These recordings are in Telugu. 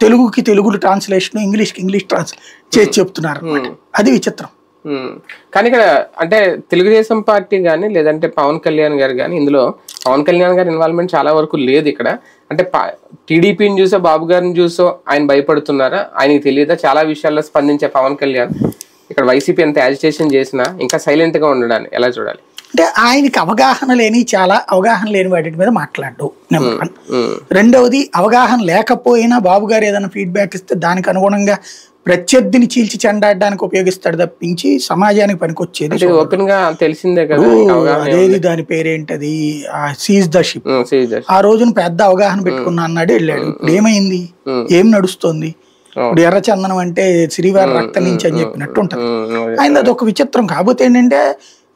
తెలుగుకి తెలుగు ట్రాన్స్లేషన్, ఇంగ్లీష్కి ఇంగ్లీష్ ట్రాన్స్లేషన్ చేసి చెప్తున్నారు అనమాట. అది విచిత్రం. కానీ ఇక్కడ అంటే తెలుగుదేశం పార్టీ కానీ లేదంటే పవన్ కళ్యాణ్ గారు కానీ, ఇందులో పవన్ కళ్యాణ్ గారి ఇన్వాల్వ్మెంట్ చాలా వరకు లేదు ఇక్కడ. అంటే టీడీపీని చూసో బాబు గారిని చూసో ఆయన భయపడుతున్నారా? ఆయనకి తెలియదా చాలా విషయాల్లో స్పందించే పవన్ కళ్యాణ్ ఇక్కడ వైసీపీ ఎంత యాజిటేషన్ చేసినా ఇంకా సైలెంట్ గా ఉండడాన్ని ఎలా చూడాలి? అంటే ఆయనకి చాలా అవగాహన లేని వాటి మీద మాట్లాడు నెంబర్ 1. రెండవది, అవగాహన లేకపోయినా బాబు గారు ఏదైనా ఫీడ్బ్యాక్ ఇస్తే దానికి అనుగుణంగా ప్రత్యర్థిని చీల్చి చెండాడడానికి ఉపయోగిస్తాడు తప్పించి సమాజానికి పనికొచ్చేది ఓపెన్ గా తెలిసిందే కదా. అదేది దాని పేరేంటది, సీజ్ ద షిప్. ఆ రోజున పెద్ద అవగాహన పెట్టుకున్నా అన్నాడు, వెళ్ళాడు. ఇప్పుడు ఏమైంది, ఏం నడుస్తోంది? ఇప్పుడు ఎర్రచందనం అంటే శ్రీవారి రక్తం నుంచి అని చెప్పినట్టు ఉంటది. ఆయన అదొక విచిత్రం. కాకపోతే ఏంటంటే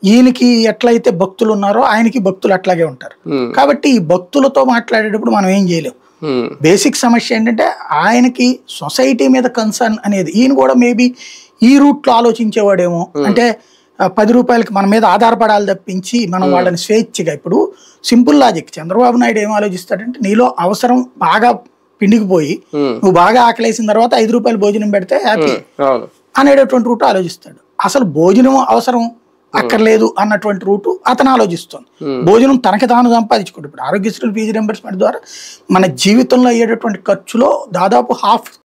ఈయనకి ఎట్లయితే భక్తులు ఉన్నారో ఆయనకి భక్తులు అట్లాగే ఉంటారు. కాబట్టి ఈ భక్తులతో మాట్లాడేటప్పుడు మనం ఏం చేయలేం. బేసిక్ సమస్య ఏంటంటే ఆయనకి సొసైటీ మీద కన్సర్న్ అనేది. ఈయన కూడా మేబీ ఈ రూట్లో ఆలోచించేవాడేమో. అంటే 10 రూపాయలకి మన మీద ఆధారపడాలి తప్పించి మనం వాళ్ళని స్వేచ్ఛగా. ఇప్పుడు సింపుల్ లాజిక్, చంద్రబాబు నాయుడు ఏం ఆలోచిస్తాడంటే నీలో అవసరం బాగా పిండికిపోయి నువ్వు బాగా ఆకలేసిన తర్వాత 5 రూపాయలు భోజనం పెడితే హ్యాపీ అనేటటువంటి రూట్ ఆలోచిస్తాడు. అసలు భోజనం అవసరం అక్కర్లేదు అన్నటువంటి రూటు అతను ఆలోచిస్తుంది. భోజనం తనకి తాను సంపాదించుకుంటాడు. ఇప్పుడు ఆరోగ్యశ్రీ ఫీజు రింబర్స్మెంట్ ద్వారా మన జీవితంలో అయ్యేటటువంటి ఖర్చులో దాదాపు 1/2